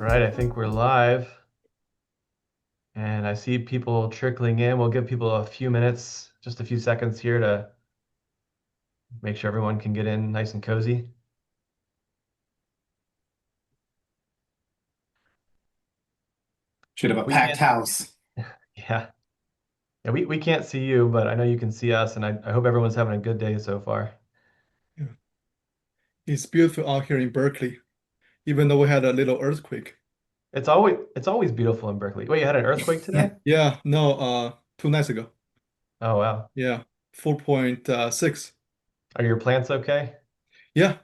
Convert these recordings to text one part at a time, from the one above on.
right, I think we're live and I see people trickling in. We'll give people a few minutes, just a few seconds here to make sure everyone can get in nice and cozy. Should have a We packed can't, house. yeah, yeah, we can't see you, but I know you can see us, and I hope everyone's having a good day so far. Yeah. It's beautiful out here in Berkeley, even though we had a little earthquake. It's always beautiful in Berkeley. Wait, you had an earthquake today? Yeah, no, 2 nights ago. Oh wow. Yeah, 4.6. Are your plants okay? Yeah,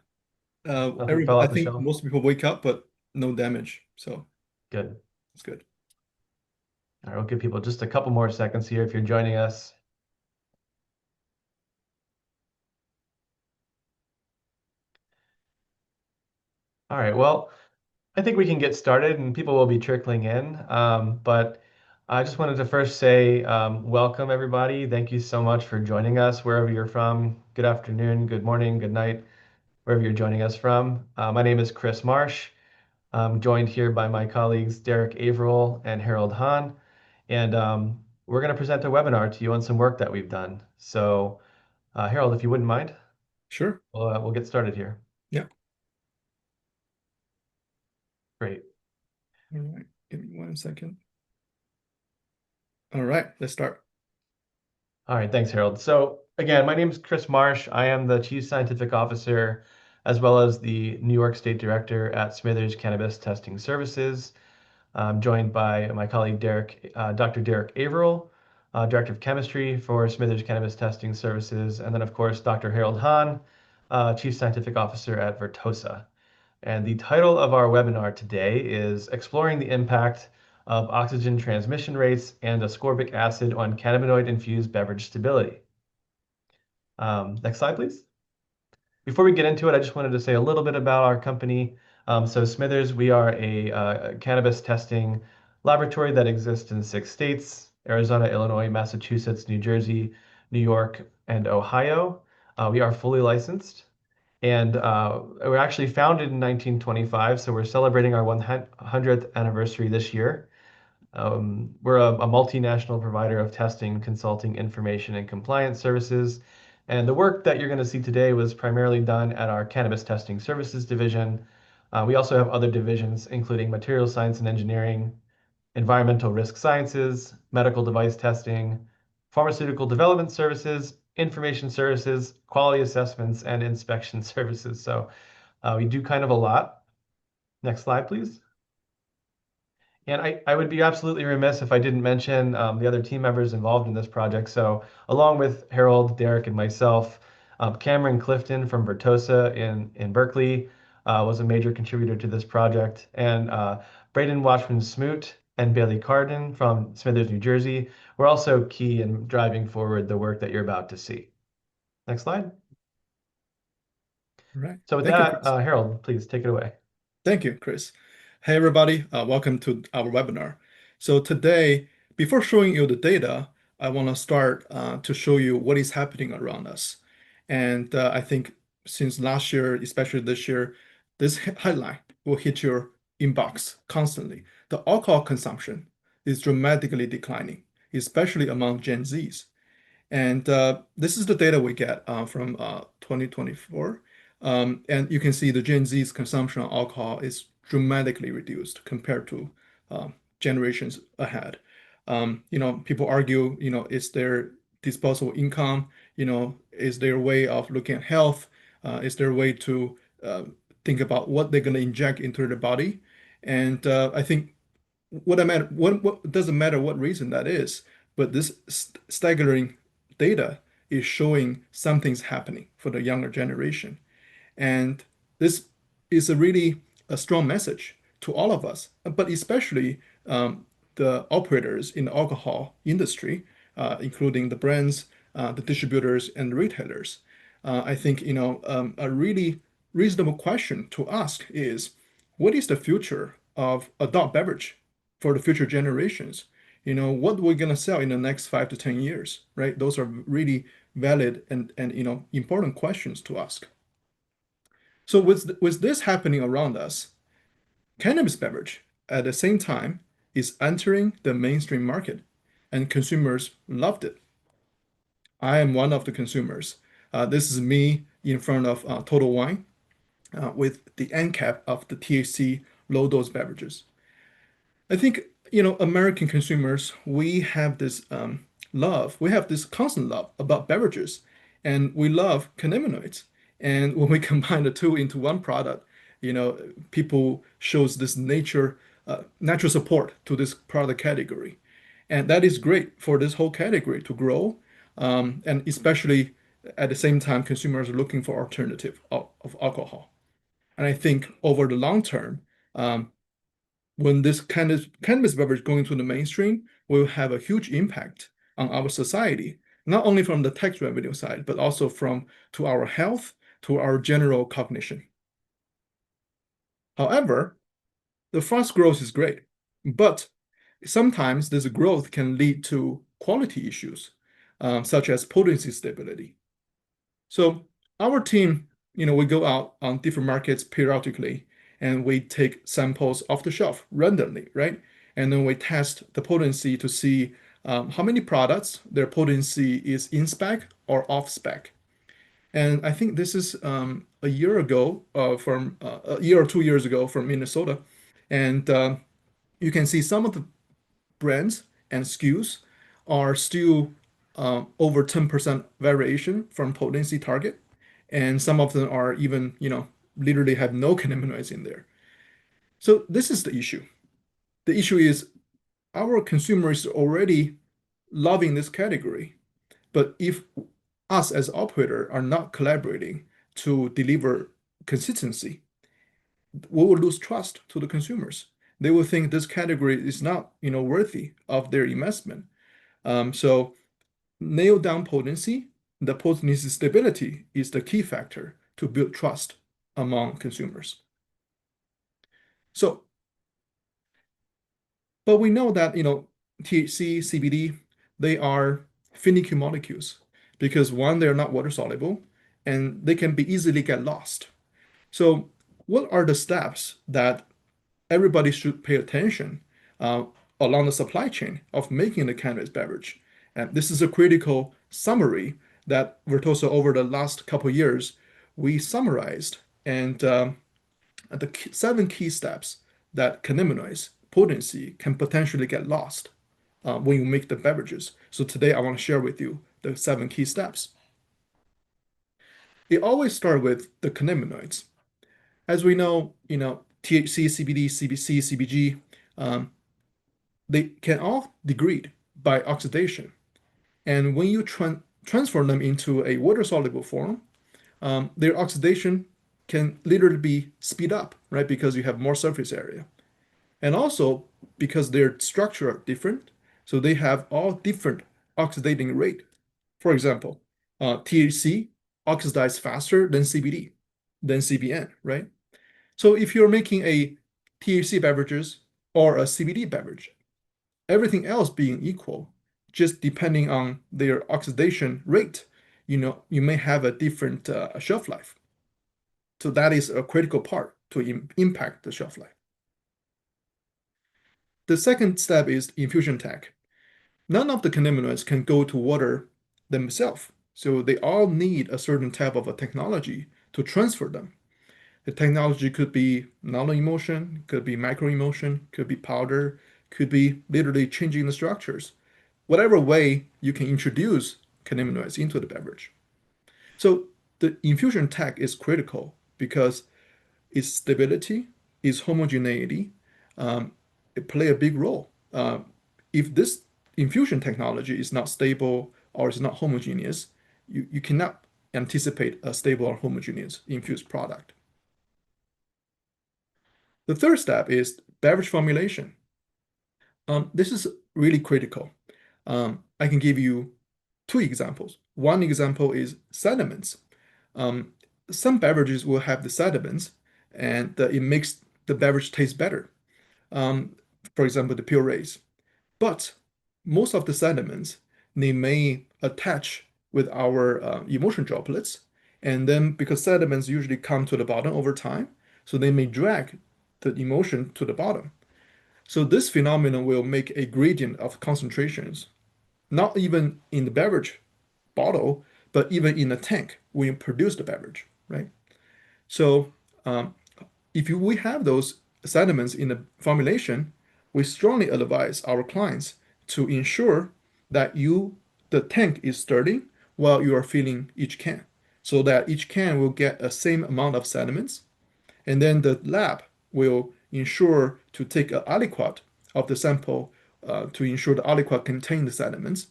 Nothing fell I off the think shelf? most people wake up, but no damage, so Good. it's good. All right, we'll give people just a couple more seconds here if you're joining us. All right, well, I think we can get started and people will be trickling in. But I just wanted to first say welcome, everybody. Thank you so much for joining us wherever you're from. Good afternoon, good morning, good night, wherever you're joining us from. My name is Chris Marsh. I'm joined here by my colleagues Derek Averill and Harold Hahn. And we're going to present a webinar to you on some work that we've done. So, Harold, if you wouldn't mind, Sure. we'll get started here. Yeah. Great. All right. Give me 1 second. All right, let's start. All right, thanks, Harold. So again, my name is Chris Marsh. I am the Chief Scientific Officer as well as the New York State Director at Smithers Cannabis Testing Services. I'm joined by my colleague Dr. Derek Averill, Director of Chemistry for Smithers Cannabis Testing Services, and then of course Dr. Harold Hahn, Chief Scientific Officer at Vertosa. And the title of our webinar today is Exploring the Impact of Oxygen Transmission Rates and Ascorbic Acid on Cannabinoid-Infused Beverage Stability. Next slide, please. Before we get into it, I just wanted to say a little bit about our company. So Smithers, we are a cannabis testing laboratory that exists in 6 states: Arizona, Illinois, Massachusetts, New Jersey, New York, and Ohio. We are fully licensed. And we were actually founded in 1925, so we're celebrating our 100th anniversary this year. We're a multinational provider of testing, consulting, information, and compliance services. And the work that you're going to see today was primarily done at our Cannabis Testing Services division. We also have other divisions, including material science and engineering, environmental risk sciences, medical device testing, pharmaceutical development services, information services, quality assessments, and inspection services. So we do kind of a lot. Next slide, please. And I would be absolutely remiss if I didn't mention the other team members involved in this project. So along with Harold, Derek, and myself, Cameron Clifton from Vertosa in Berkeley was a major contributor to this project. And Braden Watchman Smoot and Bailey Carden from Smithers, New Jersey were also key in driving forward the work that you're about to see. Next slide. All right. So with Thank you, that, Chris. Harold, please take it away. Thank you, Chris. Hey, everybody. Welcome to our webinar. So today, before showing you the data, I want to start to show you what is happening around us. And I think since last year, especially this year, this headline will hit your inbox constantly. The alcohol consumption is dramatically declining, especially among Gen Zs. And this is the data we get from 2024. And you can see the Gen Z's consumption of alcohol is dramatically reduced compared to generations ahead. People argue, is their disposable income, is their way of looking at health, is their way to think about what they're going to inject into their body. And I think what doesn't matter what reason that is, but this staggering data is showing something's happening for the younger generation. And this is a strong message to all of us, but especially the operators in the alcohol industry, including the brands, the distributors, and the retailers. I think a really reasonable question to ask is, what is the future of adult beverage for the future generations? What we're gonna sell in the next 5 to 10 years, right? Those are really valid and important questions to ask. So with this happening around us, cannabis beverage at the same time is entering the mainstream market, and consumers loved it. I am one of the consumers. This is me in front of Total Wine with the end cap of the THC low dose beverages. I think, American consumers, we have this we have this constant love about beverages, and we love cannabinoids. And when we combine the two into one product, people shows this natural support to this product category. And that is great for this whole category to grow. And especially at the same time, consumers are looking for alternative of alcohol. And I think over the long term, when this cannabis beverage going to the mainstream will have a huge impact on our society, not only from the tax revenue side, but also from to our health, to our general cognition. However, the fast growth is great, but sometimes this growth can lead to quality issues, such as potency stability. So our team, we go out on different markets periodically and we take samples off the shelf randomly, right? And then we test the potency to see how many products their potency is in spec or off spec. And I think this is a year ago from a year or 2 years ago from Minnesota. And you can see some of the brands and SKUs are still over 10% variation from potency target. And some of them are even, literally have no cannabinoids in there. So this is the issue. The issue is our consumers already loving this category. But if us as operator are not collaborating to deliver consistency, we will lose trust to the consumers. They will think this category is not, worthy of their investment. So nail down potency. The potency stability is the key factor to build trust among consumers. So, but we know that, THC, CBD, they are finicky molecules because one, they're not water soluble and they can be easily get lost. So what are the steps that everybody should pay attention along the supply chain of making the cannabis beverage? And this is a critical summary that Virtuoso over the last couple of years, we summarized and the 7 key steps that cannabinoids potency can potentially get lost when you make the beverages. So today I want to share with you the 7 key steps. It always starts with the cannabinoids. As we know, THC, CBD, CBC, CBG, they can all degrade by oxidation. And when you transform them into a water-soluble form, their oxidation can literally be speed up, right? Because you have more surface area. And also because their structure are different, so they have all different oxidating rate. For example, THC oxidizes faster than CBD, than CBN, right? So if you're making a THC beverages or a CBD beverage, everything else being equal, just depending on their oxidation rate, you may have a different shelf life. So that is a critical part to impact the shelf life. The second step is infusion tech. None of the cannabinoids can go to water themselves. So they all need a certain type of a technology to transfer them. The technology could be nano-emulsion, could be micro-emulsion, could be powder, could be literally changing the structures. Whatever way you can introduce cannabinoids into the beverage. So the infusion tech is critical because its stability, its homogeneity, it play a big role. If this infusion technology is not stable or is not homogeneous, you cannot anticipate a stable or homogeneous infused product. The third step is beverage formulation. This is really critical. I can give you 2 examples. One example is sediments. Some beverages will have the sediments and it makes the beverage taste better. For example, the purees. But most of the sediments, they may attach with our emulsion droplets. And then because sediments usually come to the bottom over time, so they may drag the emulsion to the bottom. So this phenomenon will make a gradient of concentrations, not even in the beverage bottle, but even in the tank when you produce the beverage, right? So um, if we have those sediments in the formulation, we strongly advise our clients to ensure that the tank is sturdy while you are filling each can, so that each can will get a same amount of sediments, and then the lab will ensure to take an aliquot of the sample to ensure the aliquot contain the sediments.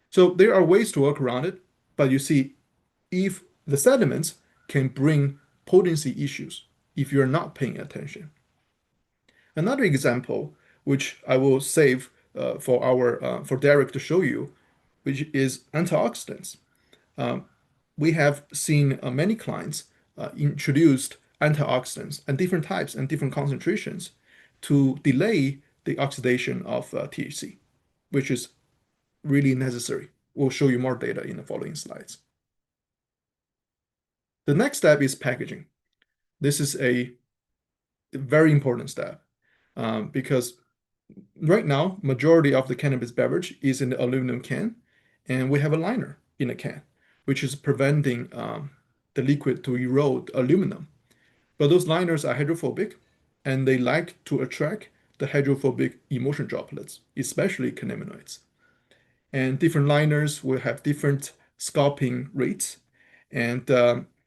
So there are ways to work around it, but you see, if the sediments can bring potency issues if you're not paying attention. Another example, which I will save for Derek to show you, which is antioxidants. Um, we have seen many clients introduced antioxidants and different types and different concentrations to delay the oxidation of THC, which is really necessary. We'll show you more data in the following slides. The next step is packaging. This is a very important step because right now, majority of the cannabis beverage is in the aluminum can, and we have a liner in the can, which is preventing the liquid to erode aluminum. But those liners are hydrophobic, and they like to attract the hydrophobic emulsion droplets, especially cannabinoids. And different liners will have different scalping rates. And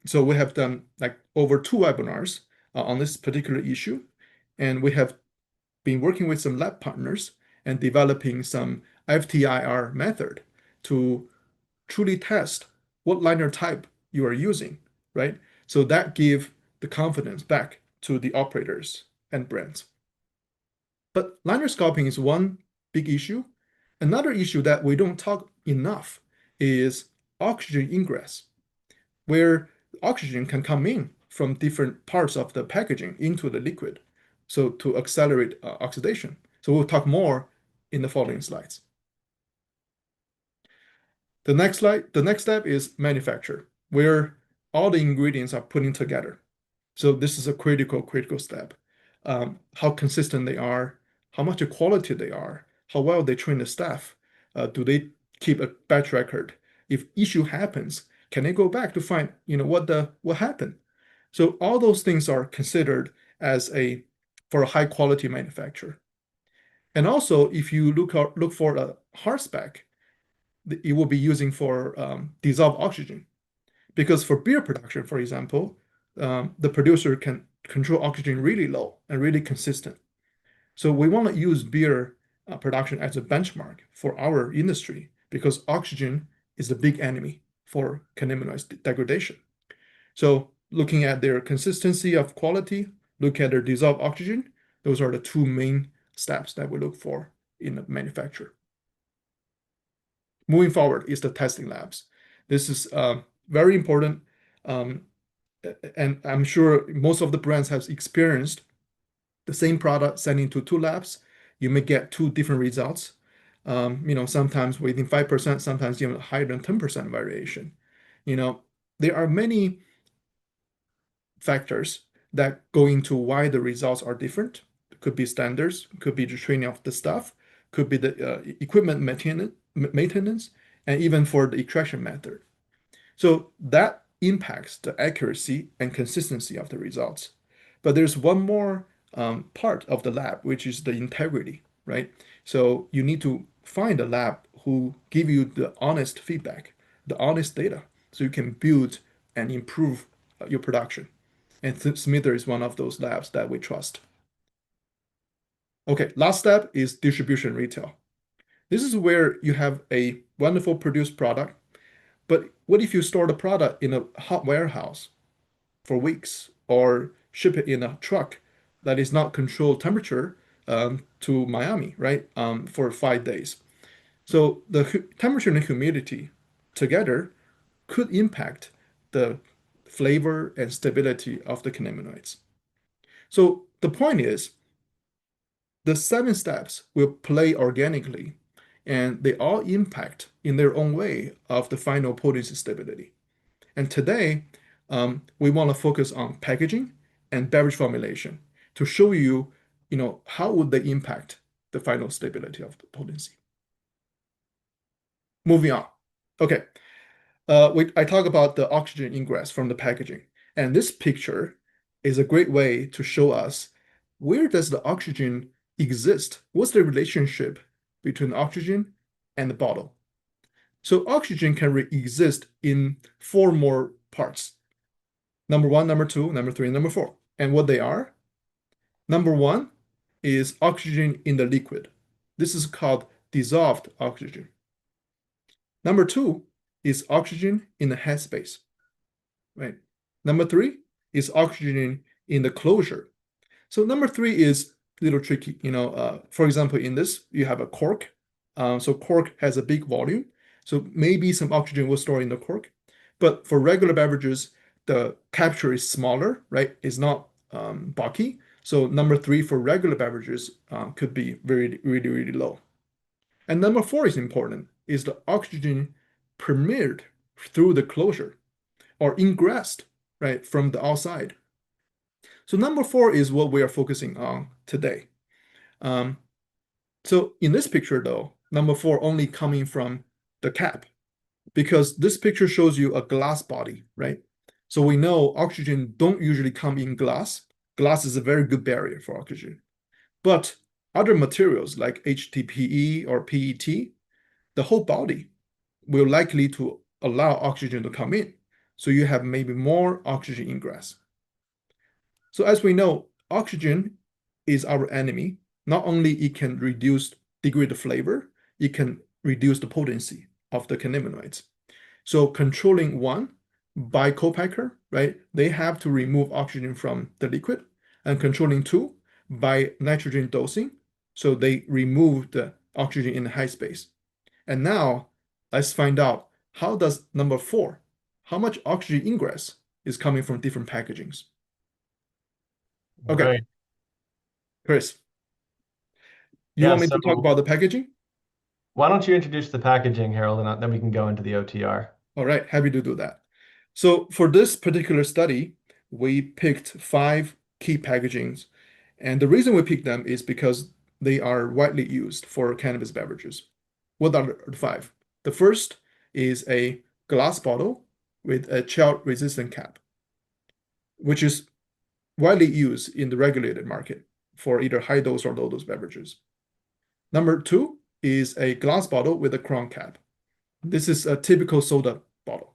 so we have done like over 2 webinars on this particular issue. And we have been working with some lab partners and developing some FTIR method to truly test what liner type you are using, right? So that give the confidence back to the operators and brands. But liner scalping is one big issue. Another issue that we don't talk enough is oxygen ingress, where oxygen can come in from different parts of the packaging into the liquid, so to accelerate oxidation. So we'll talk more in the following slides. The next step is manufacture, where all the ingredients are putting together. So this is a critical step. How consistent they are, how much quality they are, how well they train the staff. Do they keep a batch record? If issue happens, can they go back to find, what happened? So all those things are considered as for a high quality manufacturer. And also, if you look for a hard spec, it will be using for dissolved oxygen. Because for beer production, for example, the producer can control oxygen really low and really consistent. So we want to use beer production as a benchmark for our industry because oxygen is the big enemy for cannabinoid degradation. So looking at their consistency of quality, look at their dissolved oxygen, those are the two main steps that we look for in the manufacturer. Moving forward is the testing labs. This is very important. And I'm sure most of the brands have experienced the same product sending to 2 labs. You may get 2 different results. Sometimes within 5%, sometimes even higher than 10% variation. There are many factors that go into why the results are different. It could be standards, could be the training of the staff, could be the equipment maintenance, and even for the extraction method. So that impacts the accuracy and consistency of the results. But there's one more part of the lab, which is the integrity, right? So you need to find a lab who give you the honest feedback, the honest data, so you can build and improve your production. And Smither is one of those labs that we trust. Okay, last step is distribution retail. This is where you have a wonderful produced product, but what if you store the product in a hot warehouse for weeks or ship it in a truck that is not controlled temperature to Miami, right, for 5 days? So the temperature and humidity together could impact the flavor and stability of the cannabinoids. So the point is, the 7 steps will play organically, and they all impact in their own way of the final potency stability. And today, we want to focus on packaging and beverage formulation to show you how would they impact the final stability of the potency? Moving on. Okay. I talk about the oxygen ingress from the packaging, and this picture is a great way to show us where does the oxygen exist? What's the relationship between oxygen and the bottle? So oxygen can exist in four more parts. Number one, number two, number three, and number four. And what they are? Number one is oxygen in the liquid. This is called dissolved oxygen. Number two is oxygen in the headspace, right? Number three is oxygen in the closure. So number three is a little tricky. For example, in this, you have a cork. So cork has a big volume. So maybe some oxygen will store in the cork. But for regular beverages, the capture is smaller, right? It's not bulky. So number three for regular beverages could be very, really, really low. And number four is important, is the oxygen permeated through the closure or ingressed, right, from the outside. So number four is what we are focusing on today. Um, so in this picture, though, number four only coming from the cap, because this picture shows you a glass body, right? So we know oxygen don't usually come in glass. Glass is a very good barrier for oxygen. But other materials like HDPE or PET, the whole body will likely to allow oxygen to come in. So you have maybe more oxygen ingress. So as we know, oxygen is our enemy. Not only it can degrade the flavor, it can reduce the potency of the cannabinoids. So controlling one by co-packer, right? They have to remove oxygen from the liquid, and controlling two by nitrogen dosing. So they remove the oxygen in the high space. And now let's find out how does number four, how much oxygen ingress is coming from different packagings. All Okay, right. Chris, you Yeah, want me to talk so about the packaging? why don't you introduce the packaging, Harold, and then we can go into the OTR. All right, happy to do that. So for this particular study, we picked five key packagings. And the reason we picked them is because they are widely used for cannabis beverages. What are the five? The first is a glass bottle with a child-resistant cap, which is widely used in the regulated market for either high dose or low dose beverages. Number two is a glass bottle with a crown cap. This is a typical soda bottle.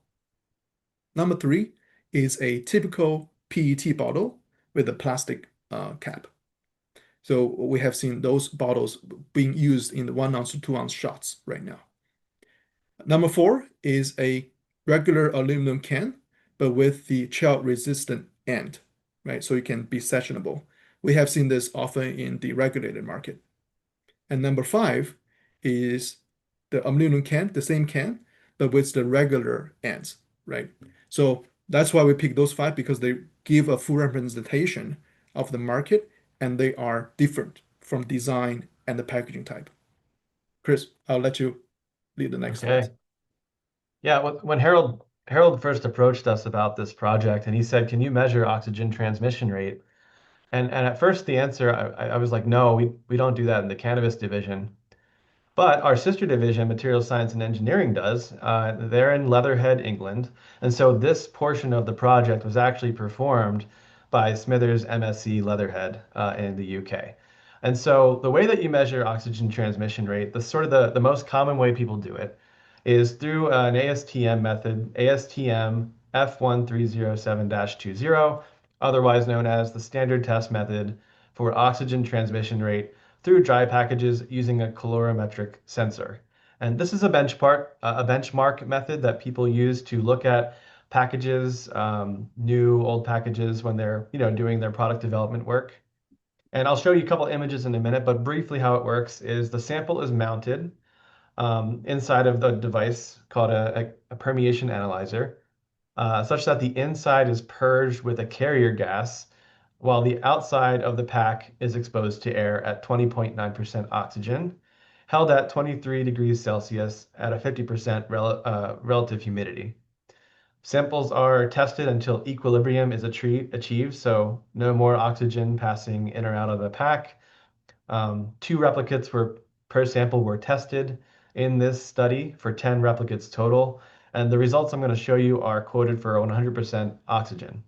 Number three is a typical PET bottle with a plastic cap. So we have seen those bottles being used in the 1 ounce to 2 ounce shots right now. Number four is a regular aluminum can, but with the child resistant end, right? So it can be sessionable. We have seen this often in the regulated market. And number five is the aluminum can, the same can, but with the regular ends, right? So that's why we pick those five, because they give a full representation of the market and they are different from design and the packaging type. Chris, I'll let you lead the next slides. Okay. Yeah, when Harold first approached us about this project, and he said, "Can you measure oxygen transmission rate?" And at first the answer, I was like, "No, we don't do that in the cannabis division." But our sister division, Material Science and Engineering, does. They're in Leatherhead, England. And so this portion of the project was actually performed by Smithers MSc Leatherhead in the UK. And so the way that you measure oxygen transmission rate, the most common way people do it is through an ASTM method, ASTM F1307-20, otherwise known as the standard test method for oxygen transmission rate through dry packages using a calorimetric sensor. And this is a benchmark method that people use to look at packages, new, old packages when they're, doing their product development work. And I'll show you a couple images in a minute, but briefly how it works is the sample is mounted inside of the device called a permeation analyzer, such that the inside is purged with a carrier gas while the outside of the pack is exposed to air at 20.9% oxygen, held at 23 degrees Celsius at a 50% relative humidity. Samples are tested until equilibrium is achieved, so no more oxygen passing in or out of the pack, Two replicates were per sample were tested in this study for 10 replicates total. And the results I'm going to show you are quoted for 100% oxygen.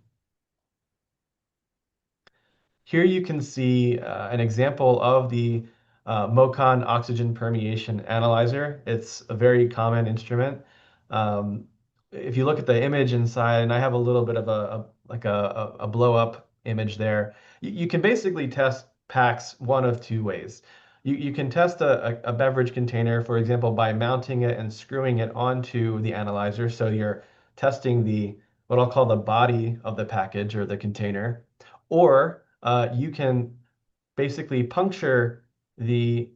Here you can see an example of the MOCON oxygen permeation analyzer. It's a very common instrument. Um, if you look at the image inside, and I have a little bit of a blow up image there, you can basically test packs one of two ways. You can test a beverage container, for example, by mounting it and screwing it onto the analyzer. So you're testing the what I'll call the body of the package or the container. Or you can basically puncture the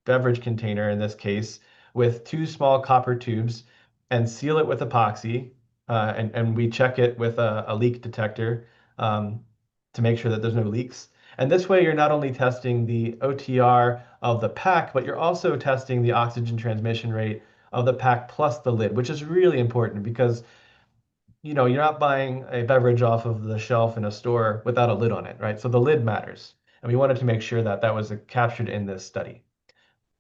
beverage container, in this case, with two small copper tubes and seal it with epoxy. And we check it with a leak detector um, to make sure that there's no leaks. And this way, you're not only testing the OTR of the pack, but you're also testing the oxygen transmission rate of the pack plus the lid, which is really important because you're not buying a beverage off of the shelf in a store without a lid on it, right? So the lid matters. And we wanted to make sure that that was captured in this study.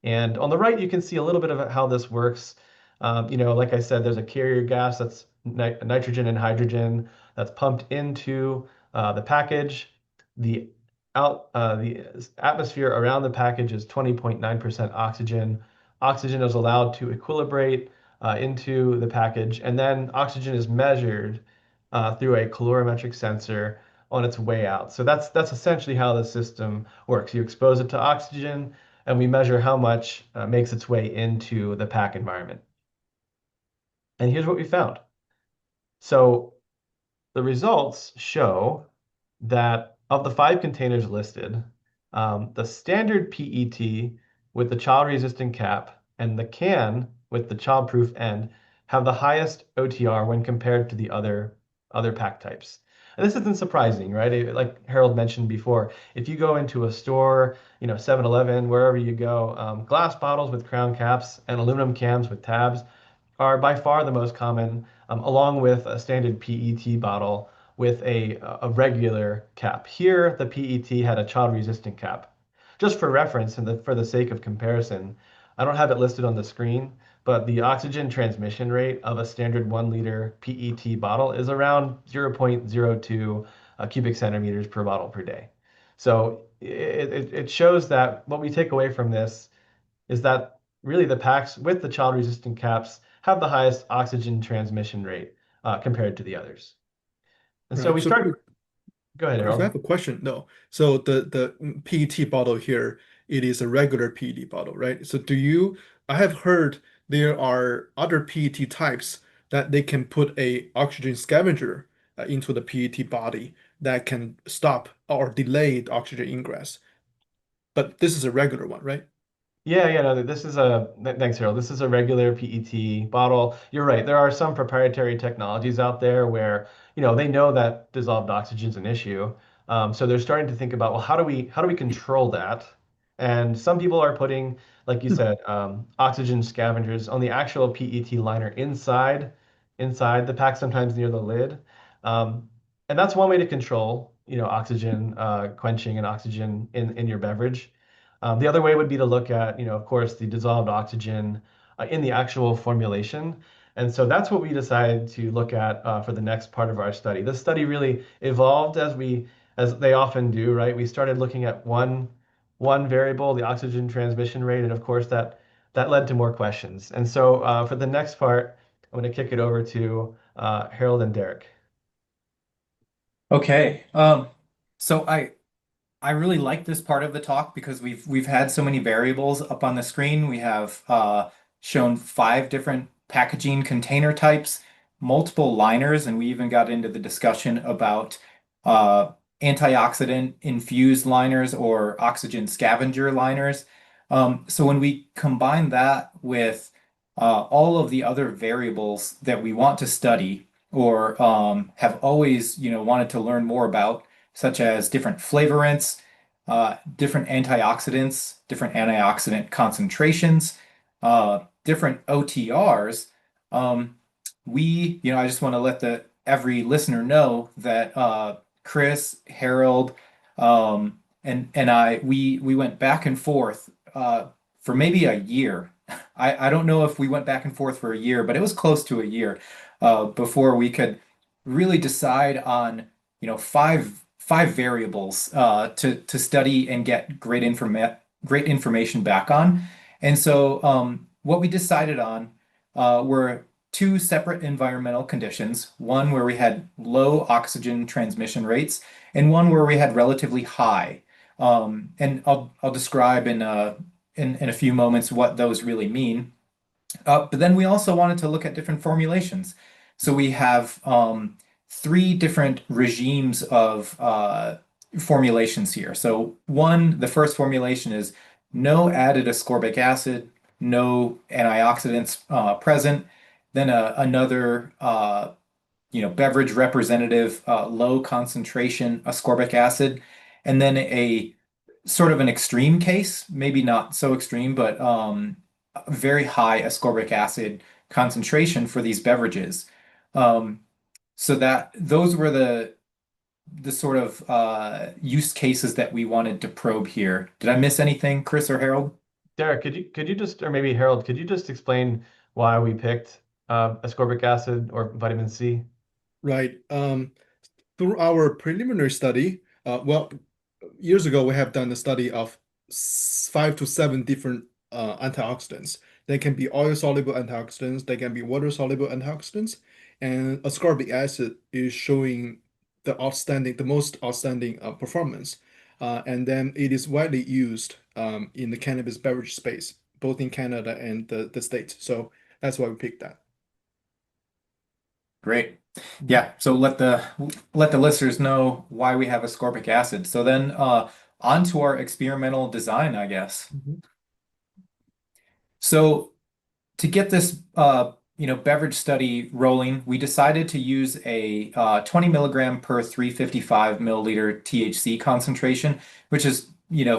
And on the right, you can see a little bit of how this works. Like I said, there's a carrier gas that's nitrogen and hydrogen that's pumped into the package. The the atmosphere around the package is 20.9% oxygen. Oxygen is allowed to equilibrate into the package, and then oxygen is measured through a calorimetric sensor on its way out. So that's essentially how the system works. You expose it to oxygen, and we measure how much makes its way into the pack environment. And here's what we found. So the results show that of the 5 containers listed, the standard PET with the child-resistant cap and the can with the child-proof end have the highest OTR when compared to the other pack types. And this isn't surprising, right? Like Harold mentioned before, if you go into a store, 7-Eleven, wherever you go, glass bottles with crown caps and aluminum cans with tabs are by far the most common, along with a standard PET bottle with a regular cap. Here, the PET had a child-resistant cap. Just for reference and for the sake of comparison, I don't have it listed on the screen, but the oxygen transmission rate of a standard 1 liter PET bottle is around 0.02 cubic centimeters per bottle per day. So it shows that what we take away from this is that really the packs with the child-resistant caps have the highest oxygen transmission rate compared to the others. And so Right. we So start. Go ahead, Chris, I Harold. have a question. No. So the PET bottle here, it is a regular PET bottle, right? So I have heard there are other PET types that they can put a oxygen scavenger into the PET body that can stop or delay the oxygen ingress. But this is a regular one, right? Yeah, no, this is thanks, Harold. This is a regular PET bottle. You're right. There are some proprietary technologies out there where, they know that dissolved oxygen is an issue. So they're starting to think about, well, how do we control that? And some people are putting, like you said, oxygen scavengers on the actual PET liner inside the pack, sometimes near the lid. And that's one way to control, oxygen quenching and oxygen in your beverage. The other way would be to look at, of course, the dissolved oxygen in the actual formulation. And so that's what we decided to look at for the next part of our study. This study really evolved as they often do, right? We started looking at one variable, the oxygen transmission rate, and of course that led to more questions. And so for the next part, I'm going to kick it over to Harold and Derek. Okay. So I really like this part of the talk because we've had so many variables up on the screen. We have shown 5 different packaging container types, multiple liners, and we even got into the discussion about uh, antioxidant infused liners or oxygen scavenger liners. So when we combine that with all of the other variables that we want to study or have always, wanted to learn more about, such as different flavorants, different antioxidant concentrations, different OTRs. I just want to let every listener know that Chris, Harold, and we went back and forth for maybe a year. I don't know if we went back and forth for a year, but it was close to a year before we could really decide on, five variables to study and get great information back on. And so what we decided on were two separate environmental conditions, one where we had low oxygen transmission rates and one where we had relatively high. And I'll describe in a few moments what those really mean. But then we also wanted to look at different formulations. So we have three different regimes of formulations here. So the first formulation is no added ascorbic acid, no antioxidants present. Then another beverage representative low concentration ascorbic acid, and then a sort of an extreme case, maybe not so extreme, but very high ascorbic acid concentration for these beverages. Um, so that those were the sort of use cases that we wanted to probe here. Did I miss anything, Chris or Harold? Derek, could you just, or maybe Harold, could you just explain why we picked ascorbic acid or vitamin C? Right. Through our preliminary study, years ago, we have done a study of 5 to 7 different antioxidants. They can be oil-soluble antioxidants, they can be water-soluble antioxidants, and ascorbic acid is showing the most outstanding performance. And then it is widely used in the cannabis beverage space, both in Canada and the States. So that's why we picked that. Great. Yeah, so let the listeners know why we have ascorbic acid. So then on to our experimental design, I guess. Mhm. So to get this beverage study rolling, we decided to use a 20 milligram per 355 milliliter THC concentration, which is,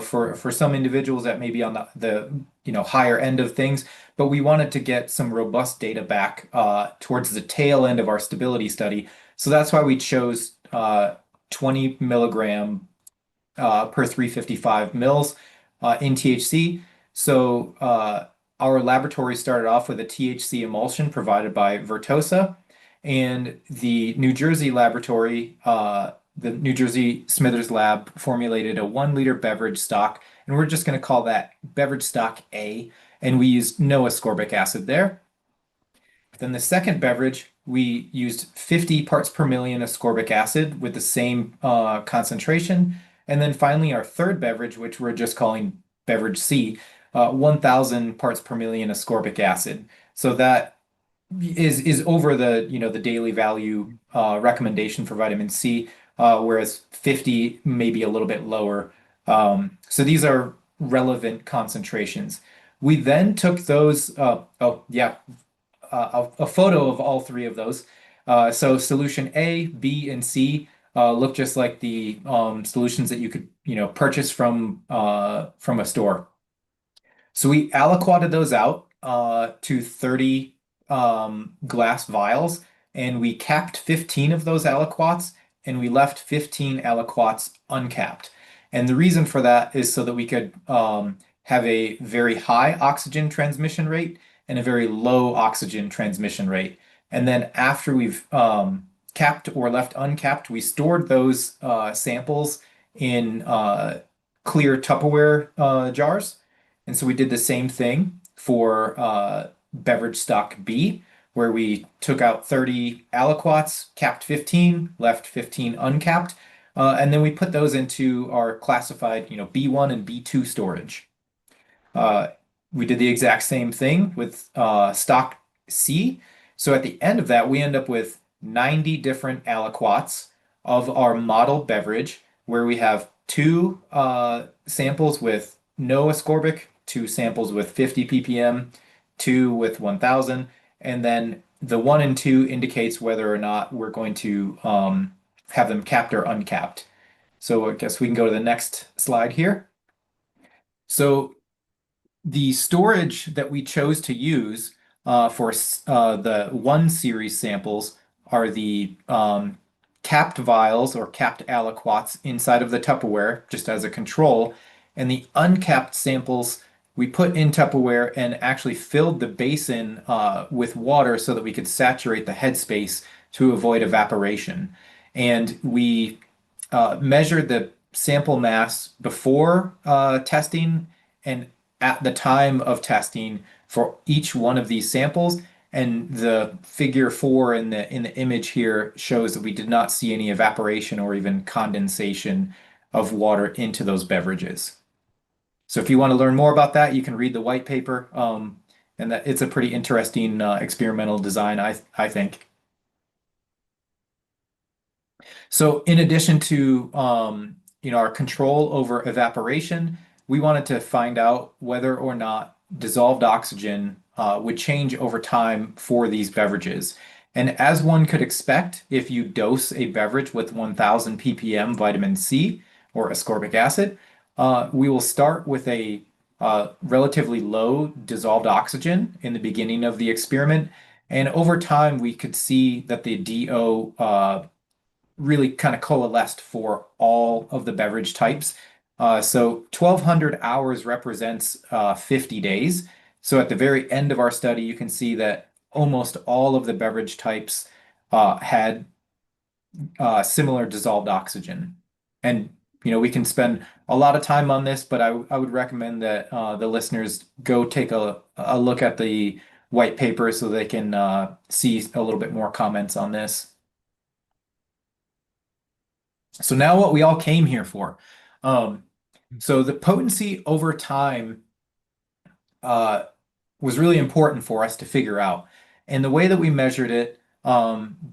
for some individuals that may be on the higher end of things, but we wanted to get some robust data back towards the tail end of our stability study. So that's why we chose 20 milligram per 355 mils in THC. So our laboratory started off with a THC emulsion provided by Vertosa, and the New Jersey laboratory, the New Jersey Smithers Lab, formulated a 1 liter beverage stock, and we're just going to call that beverage stock A, and we used no ascorbic acid there. Then the second beverage, we used 50 parts per million ascorbic acid with the same concentration. And then finally, our third beverage, which we're just calling beverage C, 1,000 parts per million ascorbic acid. So that is over the daily value recommendation for vitamin C, whereas 50 may be a little bit lower. So these are relevant concentrations. We then took those, oh yeah, a photo of all three of those. So solution A, B, and C look just like the solutions that you could purchase from a store. So we aliquoted those out to 30 glass vials, and we capped 15 of those aliquots, and we left 15 aliquots uncapped. And the reason for that is so that we could have a very high oxygen transmission rate and a very low oxygen transmission rate. And then after we've capped or left uncapped, we stored those samples in clear Tupperware jars. And so we did the same thing for beverage stock B, where we took out 30 aliquots, capped 15, left 15 uncapped, and then we put those into our classified, B1 and B2 storage. We did the exact same thing with stock C. So at the end of that, we end up with 90 different aliquots of our model beverage, where we have two samples with no ascorbic, two samples with 50 ppm, two with 1,000, and then the 1 and 2 indicates whether or not we're going to have them capped or uncapped. So I guess we can go to the next slide here. So the storage that we chose to use for the 1 series samples are the capped vials or capped aliquots inside of the Tupperware just as a control, and the uncapped samples we put in Tupperware and actually filled the basin with water so that we could saturate the headspace to avoid evaporation. And we measured the sample mass before testing and at the time of testing for each one of these samples. And the figure 4 in the image here shows that we did not see any evaporation or even condensation of water into those beverages. So if you want to learn more about that, you can read the white paper. And that it's a pretty interesting experimental design, I think. So in addition to our control over evaporation, we wanted to find out whether or not dissolved oxygen would change over time for these beverages. And as one could expect, if you dose a beverage with 1000 ppm vitamin C or ascorbic acid, we will start with a relatively low dissolved oxygen in the beginning of the experiment. And over time, we could see that the DO really kind of coalesced for all of the beverage types. So 1200 hours represents 50 days. So at the very end of our study, you can see that almost all of the beverage types had similar dissolved oxygen. And we can spend a lot of time on this, but I would recommend that the listeners go take a look at the white paper so they can see a little bit more comments on this. So now what we all came here for. So the potency over time was really important for us to figure out. And the way that we measured it,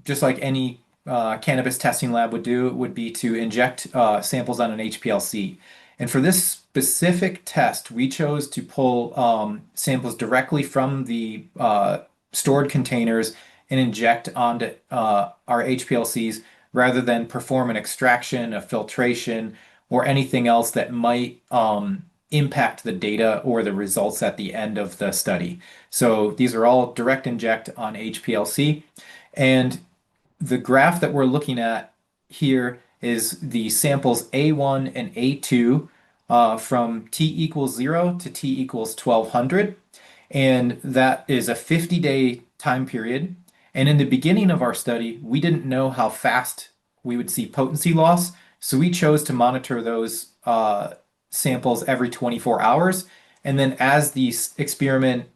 just like any cannabis testing lab would do, would be to inject samples on an HPLC. And for this specific test, we chose to pull samples directly from the stored containers and inject onto our HPLCs rather than perform an extraction, a filtration, or anything else that might impact the data or the results at the end of the study. So these are all direct inject on HPLC. And the graph that we're looking at here is the samples A1 and A2 from T equals 0 to T equals 1200. And that is a 50-day time period. And in the beginning of our study, we didn't know how fast we would see potency loss. So we chose to monitor those samples every 24 hours. And then as the experiment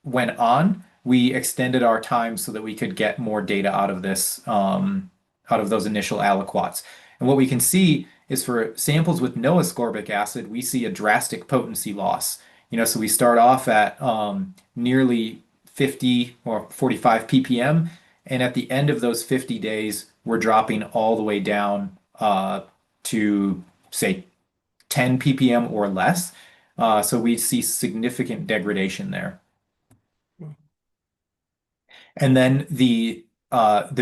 went on, we extended our time so that we could get more data out of this, out of those initial aliquots. And what we can see is for samples with no ascorbic acid, we see a drastic potency loss. So we start off at nearly 50 or 45 ppm, and at the end of those 50 days, we're dropping all the way down to say 10 ppm or less. So we see significant degradation there. And then the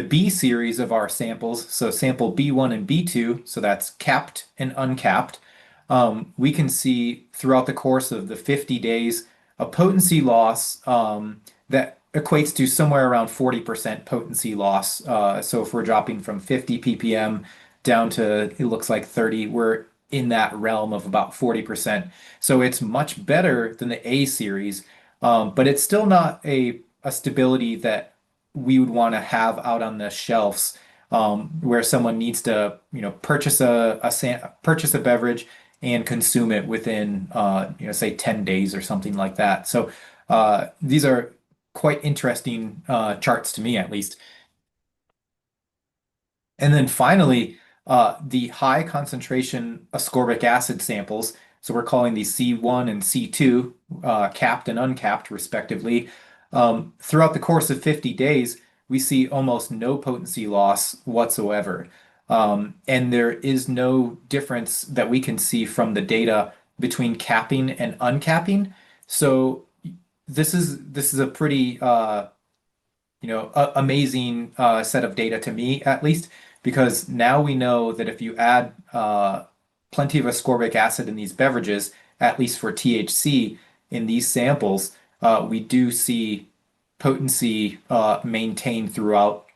B series of our samples, so sample B1 and B2, so that's capped and uncapped, we can see throughout the course of the 50 days a potency loss that equates to somewhere around 40% potency loss. So if we're dropping from 50 ppm down to, it looks like 30, we're in that realm of about 40%. So it's much better than the A series, but it's still not a stability that we would want to have out on the shelves, where someone needs to, purchase a beverage and consume it within, say 10 days or something like that. So these are quite interesting charts to me, at least. And then finally, the high concentration ascorbic acid samples, so we're calling these C1 and C2, capped and uncapped respectively. Throughout the course of 50 days, we see almost no potency loss whatsoever. And there is no difference that we can see from the data between capping and uncapping. So this is a pretty amazing set of data to me, at least, because now we know that if you add plenty of ascorbic acid in these beverages, at least for THC in these samples, we do see potency maintained throughout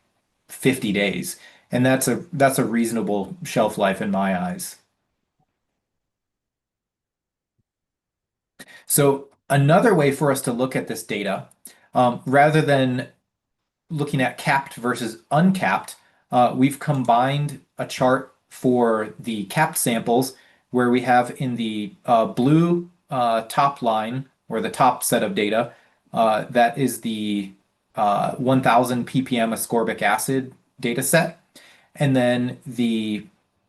50 days. And that's a reasonable shelf life in my eyes. So another way for us to look at this data, rather than looking at capped versus uncapped, we've combined a chart for the capped samples where we have in the blue top line or the top set of data, that is the 1000 ppm ascorbic acid data set. And then the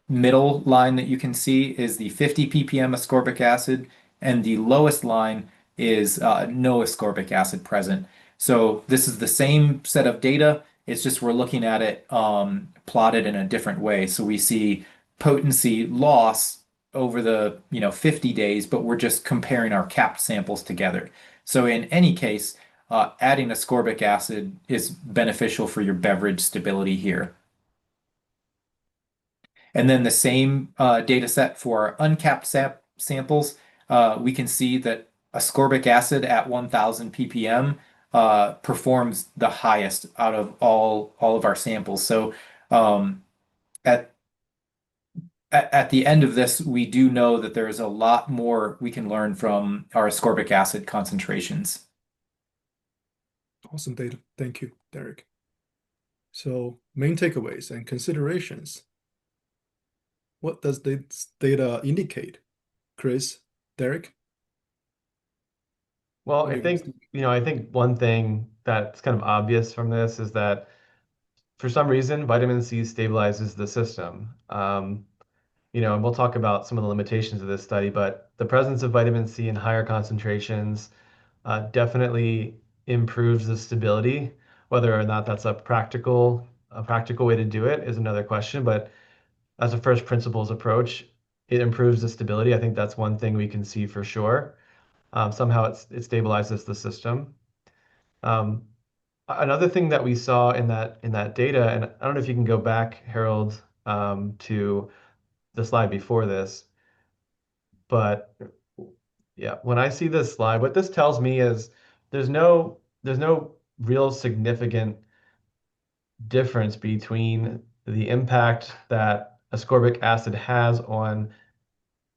middle line that you can see is the 50 ppm ascorbic acid, and the lowest line is no ascorbic acid present. So this is the same set of data. It's just we're looking at it plotted in a different way. So we see potency loss over the 50 days, but we're just comparing our capped samples together. So in any case, adding ascorbic acid is beneficial for your beverage stability here. And then the same data set for our uncapped samples, we can see that ascorbic acid at 1000 ppm performs the highest out of all of our samples. So at at the end of this, we do know that there is a lot more we can learn from our ascorbic acid concentrations. Awesome data. Thank you, Derek. So main takeaways and considerations. What does this data indicate? Chris, Derek? Well, What do I you guys think, think? I think one thing that's kind of obvious from this is that for some reason, vitamin C stabilizes the system. And we'll talk about some of the limitations of this study, but the presence of vitamin C in higher concentrations definitely improves the stability. Whether or not that's a practical way to do it is another question. But as a first principles approach, it improves the stability. I think that's one thing we can see for sure. Somehow it stabilizes the system. Um, Another thing that we saw in that data, and I don't know if you can go back, Harold, to the slide before this, but yeah, when I see this slide, what this tells me is there's no real significant difference between the impact that ascorbic acid has on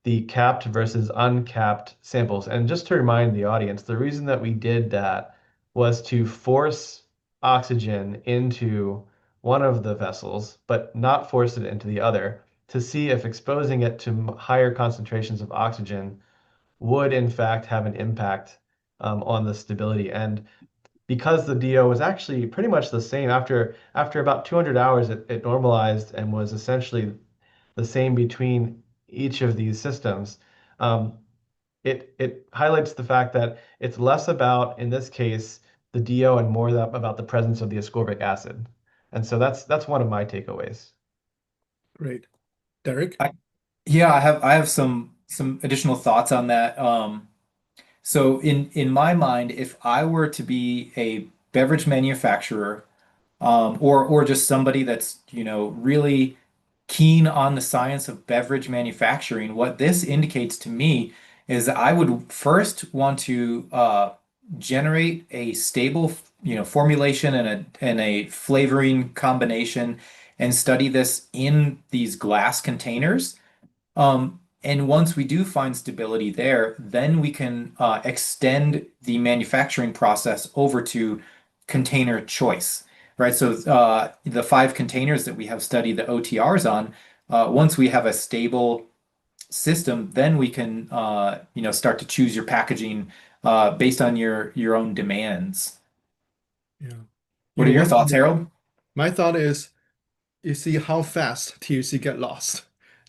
the capped versus uncapped samples. And just to remind the audience, the reason that we did that was to force oxygen into one of the vessels, but not force it into the other, to see if exposing it to higher concentrations of oxygen would in fact have an impact on the stability. And because the DO was actually pretty much the same after about 200 hours, it normalized and was essentially the same between each of these systems. Um, it highlights the fact that it's less about, in this case, the DO and more about the presence of the ascorbic acid. And so that's one of my takeaways. Great. Derek? I, yeah, I have some additional thoughts on that. So in my mind, if I were to be a beverage manufacturer, or just somebody that's, really keen on the science of beverage manufacturing, what this indicates to me is that I would first want to generate a stable, formulation and a flavoring combination and study this in these glass containers. And once we do find stability there, then we can extend the manufacturing process over to container choice, right? So the 5 containers that we have studied the OTRs on, once we have a stable system, then we can start to choose your packaging based on your own demands. Yeah. What are your One thoughts, thing, Harold? my thought is you see how fast THC get lost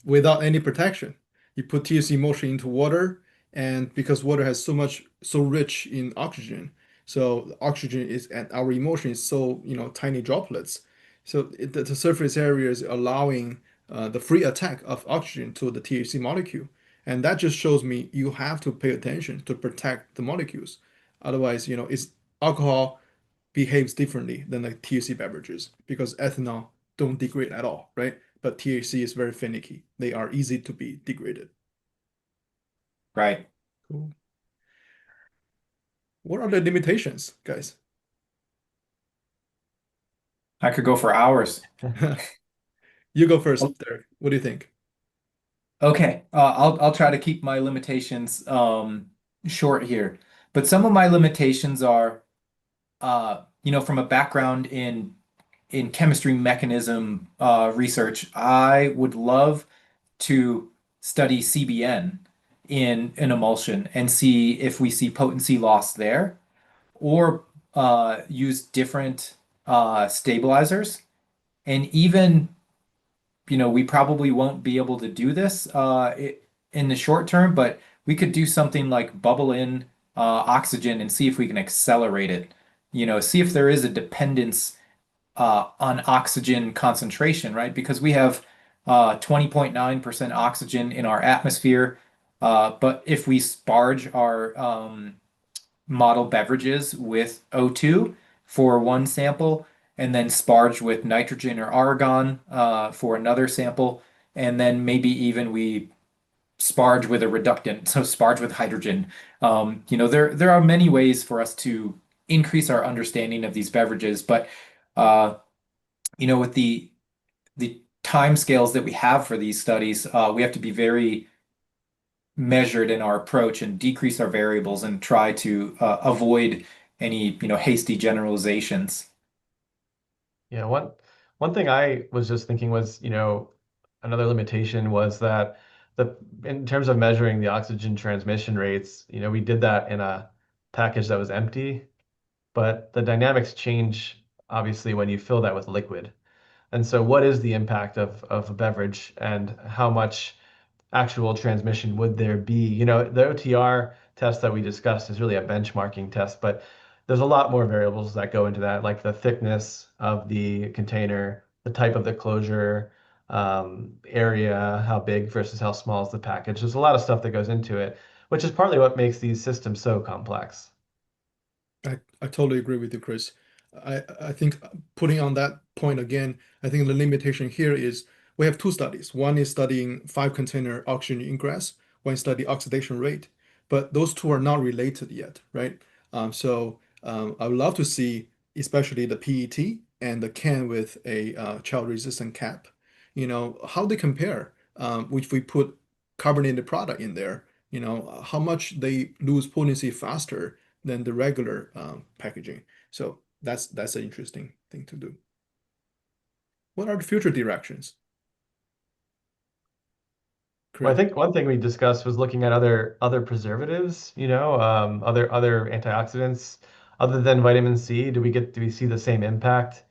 without any protection. You put THC motion into water, and because water has so rich in oxygen, so the oxygen is and our emotion is so tiny droplets. So the surface area is allowing the free attack of oxygen to the THC molecule, and that just shows me you have to pay attention to protect the molecules. Otherwise, it's alcohol behaves differently than the THC beverages because ethanol don't degrade at all, right? But THC is very finicky. They are easy to be degraded. Right. Cool. What are the limitations, guys? I could go for hours. You go first, Derek. What do you think? Okay, I'll try to keep my limitations short here. But some of my limitations are, from a background in chemistry mechanism research, I would love to study CBN in an emulsion and see if we see potency loss there, or use different stabilizers. And even, we probably won't be able to do this in the short term, but we could do something like bubble in oxygen and see if we can accelerate it. See if there is a dependence on oxygen concentration, right? Because we have 20.9% oxygen in our atmosphere. But if we sparge our model beverages with O2 for one sample, and then sparge with nitrogen or argon for another sample, and then maybe even we sparge with a reductant, so sparge with hydrogen. There are many ways for us to increase our understanding of these beverages, but uh, with the time scales that we have for these studies, we have to be very measured in our approach and decrease our variables and try to avoid any, hasty generalizations. Yeah, one thing I was just thinking was, another limitation was that the in terms of measuring the oxygen transmission rates, we did that in a package that was empty, but the dynamics change obviously when you fill that with liquid. And so what is the impact of a beverage and how much actual transmission would there be? The OTR test that we discussed is really a benchmarking test, but there's a lot more variables that go into that, like the thickness of the container, the type of the closure, area, how big versus how small is the package. There's a lot of stuff that goes into it, which is partly what makes these systems so complex. I totally agree with you, Chris. I think putting on that point again, I think the limitation here is we have two studies. One is studying 5 container oxygen ingress, one study oxidation rate, but those two are not related yet, right? I would love to see, especially the PET and the can with a child-resistant cap, how they compare. If we put carbonated product in there, how much they lose potency faster than the regular packaging. So that's an interesting thing to do. What are the future directions, Well, I Chris? think one thing we discussed was looking at other preservatives, other antioxidants other than vitamin C. Do we see the same impact?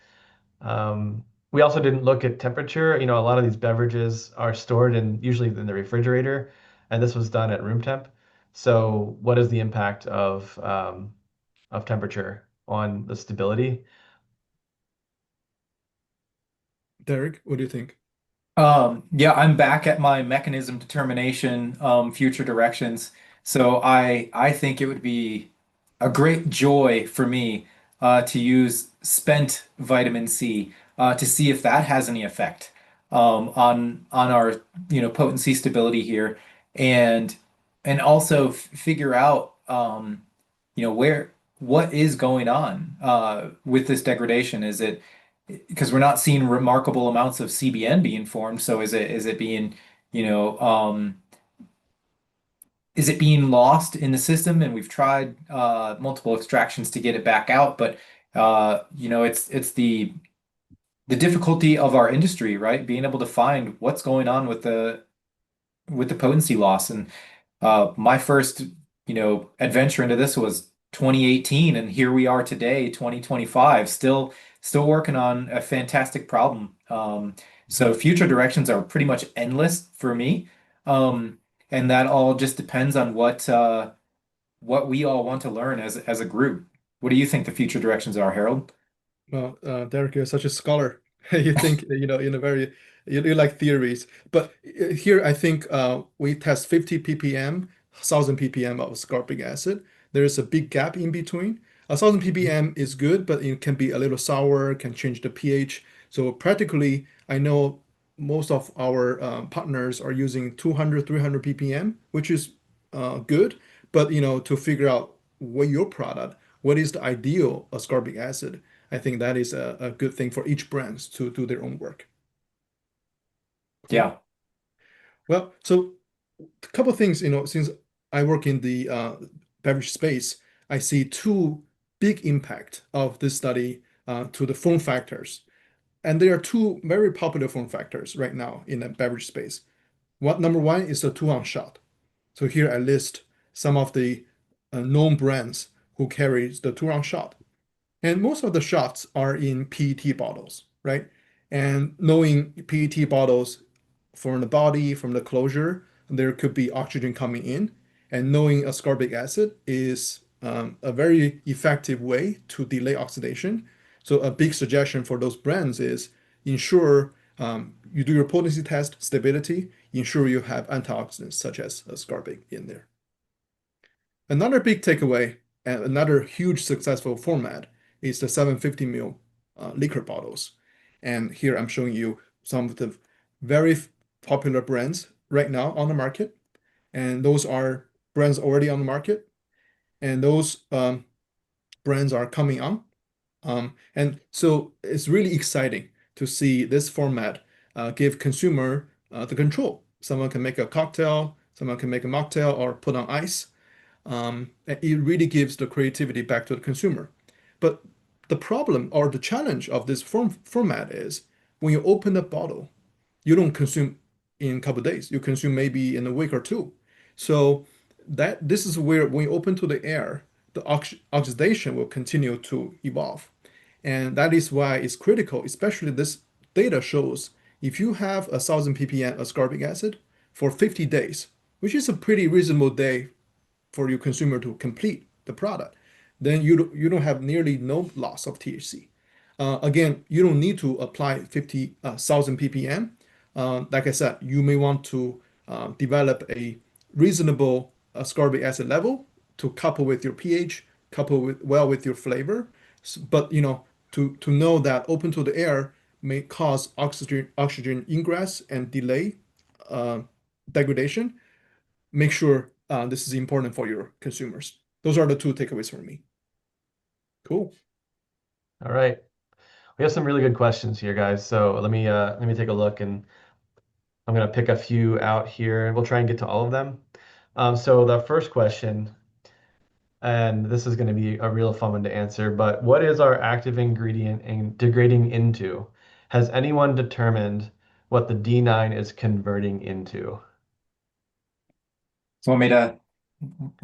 We also didn't look at temperature. A lot of these beverages are stored in usually in the refrigerator, and this was done at room temp. So, what is the impact of temperature on the stability? Derek, what do you think? Yeah, I'm back at my mechanism determination, future directions. So I think it would be a great joy for me to use spent vitamin C to see if that has any effect on our potency stability here, and also figure out where what is going on with this degradation. Is it because we're not seeing remarkable amounts of CBN being formed? So is it being, you know, is it being lost in the system? And we've tried multiple extractions to get it back out, but it's the difficulty of our industry, right? Being able to find what's going on with the potency loss. And my first, adventure into this was 2018, and here we are today, 2025, still working on a fantastic problem. So future directions are pretty much endless for me. And that all just depends on what we all want to learn as a group. What do you think the future directions are, Harold? Well, Derek, you're such a scholar. You think, in a very, you like theories. But here, I think we test 50 ppm, 1000 ppm of ascorbic acid. There is a big gap in between. 1000 ppm is good, but it can be a little sour, can change the pH. So practically, I know most of our partners are using 200, 300 ppm, which is good. But, to figure out what your product, what is the ideal ascorbic acid, I think that is a good thing for each brand to do their own work. Cool. Yeah. Well, so a couple of things, since I work in the beverage space, I see two big impact of this study to the form factors. And there are two very popular form factors right now in the beverage space. Number one is the 2-ounce shot. So here I list some of the known brands who carries the 2-ounce shot. And most of the shots are in PET bottles, right? And knowing PET bottles from the body, from the closure, there could be oxygen coming in. And knowing ascorbic acid is a very effective way to delay oxidation. So a big suggestion for those brands is ensure you do your potency test, stability, ensure you have antioxidants such as ascorbic in there. Another big takeaway and another huge successful format is the 750 ml liquor bottles. And here I'm showing you some of the very popular brands right now on the market. And those are brands already on the market. And those brands are coming on. And so it's really exciting to see this format give consumer the control. Someone can make a cocktail, someone can make a mocktail or put on ice. It really gives the creativity back to the consumer. But the problem or the challenge of this format is when you open the bottle, you don't consume in a couple of days. You consume maybe in a week or two. So this is where when you open to the air, the oxidation will continue to evolve. And that is why it's critical, especially this data shows if you have 1,000 ppm ascorbic acid for 50 days, which is a pretty reasonable day for your consumer to complete the product, then you don't have nearly no loss of THC. Again, you don't need to apply 50,000 ppm. Like I said, you may want to develop a reasonable ascorbic acid level to couple with your pH, couple with your flavor. But to know that open to the air may cause oxygen ingress and delay degradation, make sure this is important for your consumers. Those are the two takeaways for me. Cool. All right. We have some really good questions here, guys. So let me take a look, and I'm gonna pick a few out here, and we'll try and get to all of them. So the first question, and this is going to be a real fun one to answer, but what is our active ingredient and degrading into? Has anyone determined what the D9 is converting into? So Yes, want me to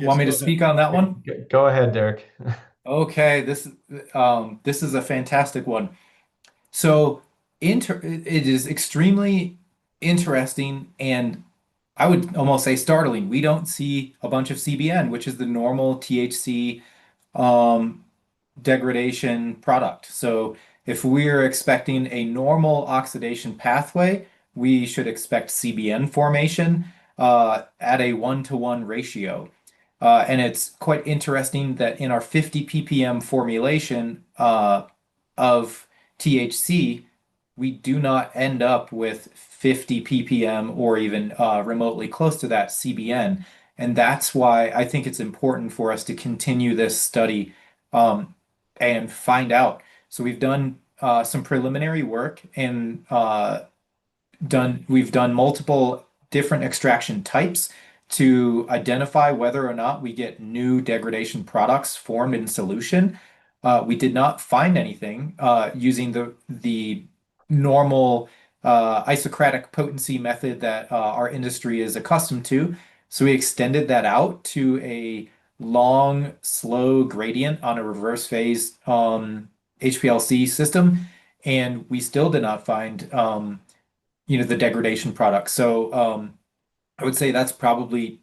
go ahead. speak on that one? Go ahead, Derek. Okay, this is a fantastic one. So it is extremely interesting and I would almost say startling. We don't see a bunch of CBN, which is the normal THC um, degradation product. So if we're expecting a normal oxidation pathway, we should expect CBN formation at a 1-to-1 ratio. And it's quite interesting that in our 50 ppm formulation of THC, we do not end up with 50 ppm or even remotely close to that CBN. And that's why I think it's important for us to continue this study and find out. So we've done some preliminary work and we've done multiple different extraction types to identify whether or not we get new degradation products formed in solution. We did not find anything using the normal isocratic potency method that our industry is accustomed to. So we extended that out to a long, slow gradient on a reverse phase HPLC system, and we still did not find the degradation product. So I would say that's probably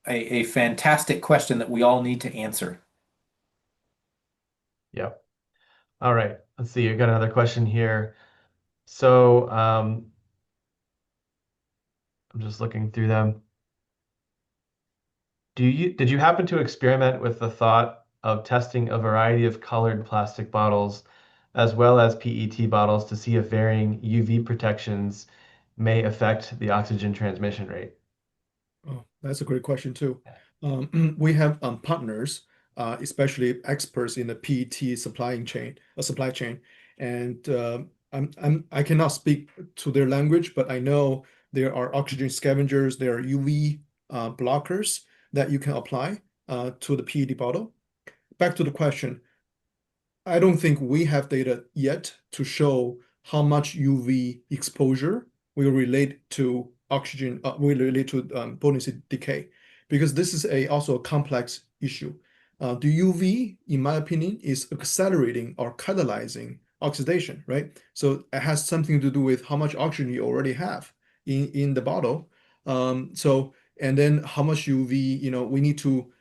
a fantastic question that we all need to answer. Yep. All right. Let's see. I got another question here. So I'm just looking through them. Did you happen to experiment with the thought of testing a variety of colored plastic bottles as well as PET bottles to see if varying UV protections may affect the oxygen transmission rate? Oh, that's a great question too. We have partners especially experts in the PET supply chain. And I cannot speak to their language, but I know there are oxygen scavengers, there are UV blockers that you can apply to the PET bottle. Back to the question, I don't think we have data yet to show how much UV exposure will relate to will relate to potency decay, because this is also a complex issue. The UV, in my opinion, is accelerating or catalyzing oxidation, right? So it has something to do with how much oxygen you already have in the bottle. And then how much UV, we need to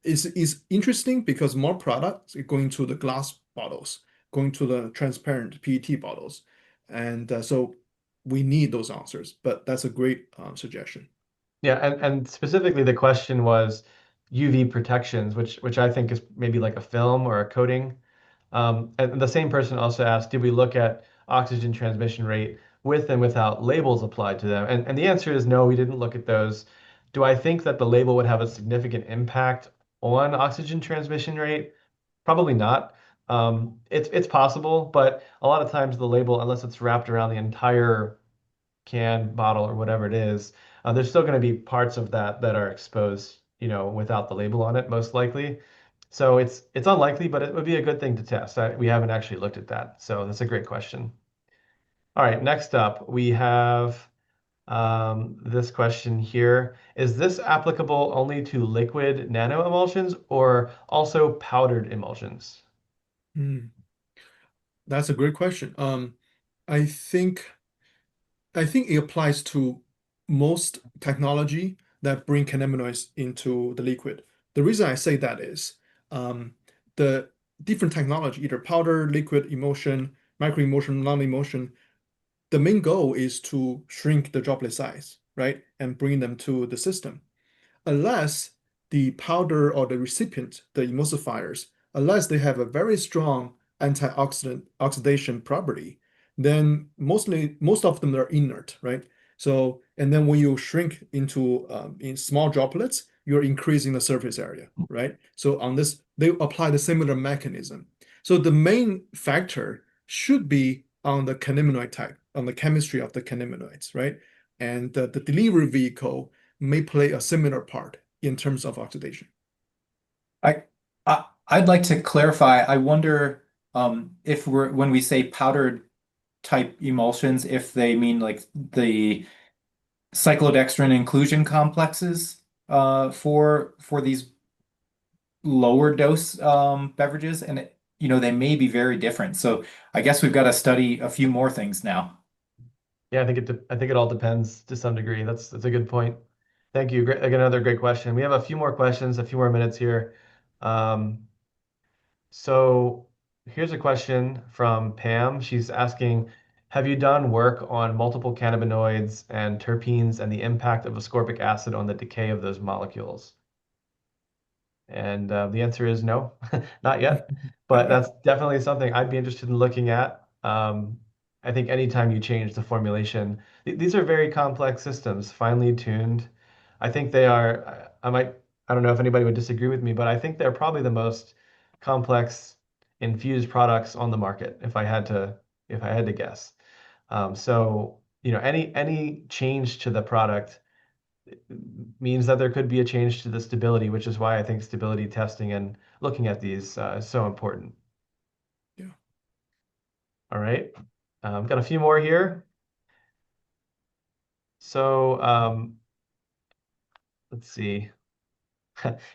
is interesting because more products are going to the glass bottles, going to the transparent PET bottles. And so we need those answers, but that's a great suggestion. Yeah, and specifically the question was UV protections, which I think is maybe like a film or a coating. And the same person also asked, did we look at oxygen transmission rate with and without labels applied to them? And the answer is no, we didn't look at those. Do I think that the label would have a significant impact on oxygen transmission rate? Probably not. It's possible, but a lot of times the label, unless it's wrapped around the entire can, bottle, or whatever it is, there's still going to be parts of that that are exposed, without the label on it, most likely. So it's unlikely, but it would be a good thing to test. We haven't actually looked at that, so that's a great question. All right, next up we have this question here. Is this applicable only to liquid nano emulsions or also powdered emulsions? Hmm. That's a great question. I think I think it applies to most technology that bring cannabinoids into the liquid. The reason I say that is the different technology, either powder, liquid, emulsion, microemulsion, non-emulsion, the main goal is to shrink the droplet size, right? And bring them to the system unless the powder or the recipient, the emulsifiers, unless they have a very strong antioxidant oxidation property, then most of them are inert, right? So, and then when you shrink into in small droplets, you're increasing the surface area, right? So on this, they apply the similar mechanism. So the main factor should be on the cannabinoid type, on the chemistry of the cannabinoids, right? And the delivery vehicle may play a similar part in terms of oxidation. I, I'd like to clarify. I wonder if when we say powdered type emulsions, if they mean like the cyclodextrin inclusion complexes for these lower dose beverages, and they may be very different. So I guess we've got to study a few more things now. Yeah, I think it all depends to some degree. That's a good point. Thank you. Great, again, another great question. We have a few more questions, a few more minutes here. Um, so here's a question from Pam. She's asking, have you done work on multiple cannabinoids and terpenes and the impact of ascorbic acid on the decay of those molecules? And the answer is no, not yet. But that's definitely something I'd be interested in looking at. I think anytime you change the formulation, these are very complex systems, finely tuned. I think they are, I don't know if anybody would disagree with me, but I think they're probably the most complex infused products on the market, if I had to guess. So, any change to the product means that there could be a change to the stability, which is why I think stability testing and looking at these is so important. Yeah. All right. Got a few more here. So let's see.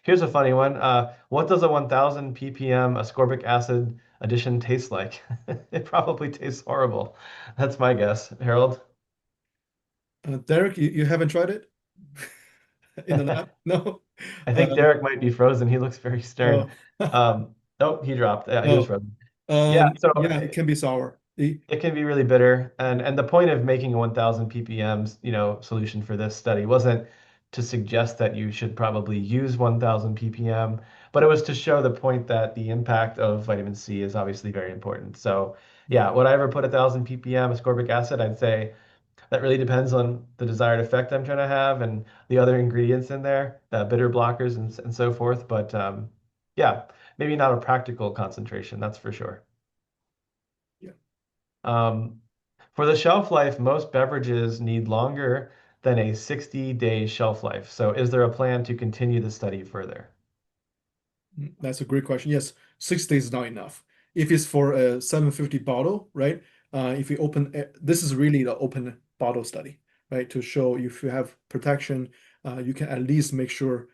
Here's a funny one. What does a 1000 ppm ascorbic acid addition taste like? It probably tastes horrible. That's my guess. Harold? Derek, you haven't tried it in the lab? No? I think Um, Derek might be frozen. He looks very stern. oh, Oh, he dropped. Yeah, he was oh, frozen. Yeah, so yeah, it can be sour. it can be really bitter, and the point of making a 1000 ppm, solution for this study wasn't to suggest that you should probably use 1000 ppm, but it was to show the point that the impact of vitamin C is obviously very important. So, yeah, Yeah, would I ever put 1000 ppm ascorbic acid? I'd say that really depends on the desired effect I'm trying to have and the other ingredients in there, the bitter blockers and so forth. But Yeah, maybe not a practical concentration, that's for sure. Yeah. Um, for the shelf life, most beverages need longer than a 60-day shelf life. So is there a plan to continue the study further? That's a great question. Yes, 6 days is not enough. If it's for a 750 bottle, right? If you open, this is really the open bottle study, right? To show if you have protection, you can at least make sure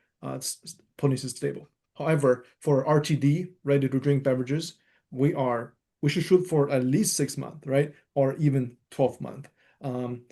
potency is stable. However, for RTD, ready to drink beverages, we should shoot for at least 6 months, right? Or even 12 months. Um,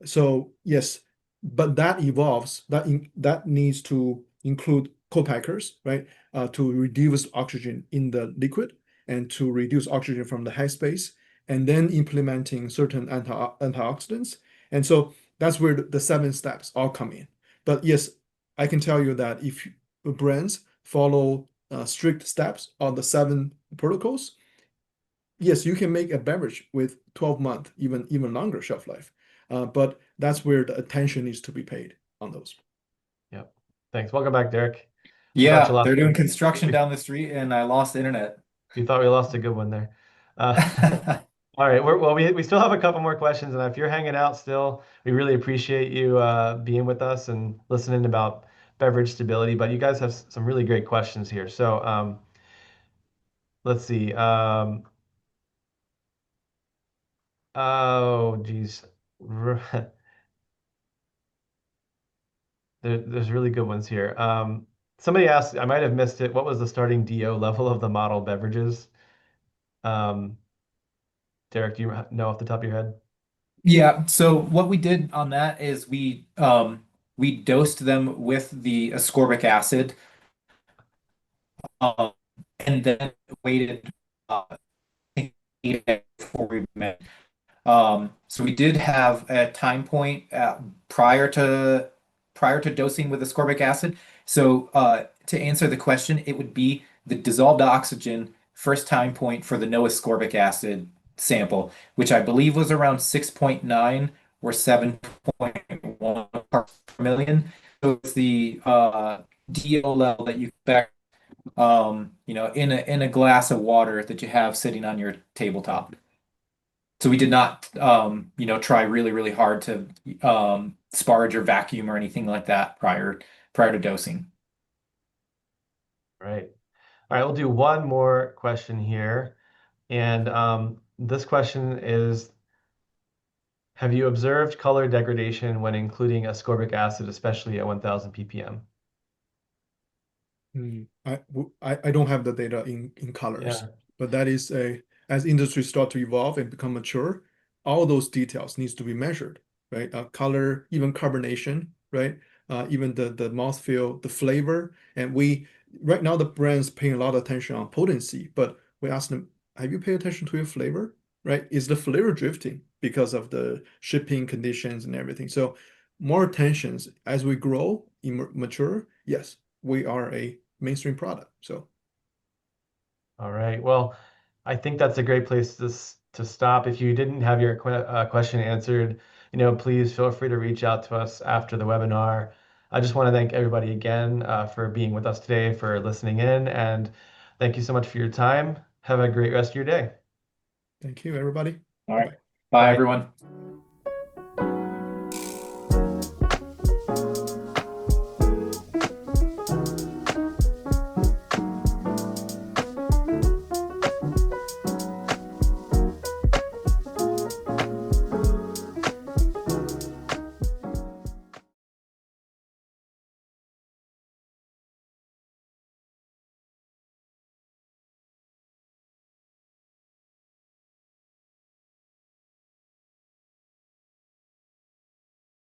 so yes, but that evolves, that needs to include co-packers, right? To reduce oxygen in the liquid and to reduce oxygen from the headspace, and then implementing certain antioxidants. And so that's where the 7 steps all come in. But yes, I can tell you that if brands follow strict steps on the 7 protocols, yes, you can make a beverage with 12 month, even longer shelf life. But that's where the attention needs to be paid on those. Yep. Thanks. Welcome back, Derek. We thought you Yeah, lost. they're doing construction down the street and I lost internet. We thought we lost a good one there. All right. We still have a couple more questions, and if you're hanging out still, we really appreciate you being with us and listening about beverage stability. But you guys have some really great questions here. So let's see. Oh, geez. There's really good ones here. Somebody asked, I might have missed it. What was the starting DO level of the model beverages? Um, Derek, do you know off the top of your head? Yeah, so what we did on that is we dosed them with the ascorbic acid um, and then waited uh, 8 days before we met. So we did have a time point prior to dosing with ascorbic acid. So to answer the question, it would be the dissolved oxygen first time point for the no ascorbic acid sample, which I believe was around 6.9 or 7.1 parts per million. So it's the DO level that you expect, in a glass of water that you have sitting on your tabletop. So we did not, try really, really hard to sparge or vacuum or anything like that prior to dosing. Right. All right, we'll do one more question here. And this question is, have you observed color degradation when including ascorbic acid, especially at 1000 ppm? I don't have the data in colors, Yeah. but that is as industries start to evolve and become mature, all those details needs to be measured, right? Color, even carbonation, right? Even the mouthfeel, the flavor. And we right now the brands paying a lot of attention on potency, but we ask them, have you paid attention to your flavor? Right? Is the flavor drifting because of the shipping conditions and everything? So more attentions as we grow, mature, yes, we are a mainstream product. So All right. Well, I think that's a great place to stop. If you didn't have your question answered, please feel free to reach out to us after the webinar. I just want to thank everybody again for being with us today, for listening in, and thank you so much for your time. Have a great rest of your day. thank you, everybody. All right. Bye-bye. Bye, Bye. everyone.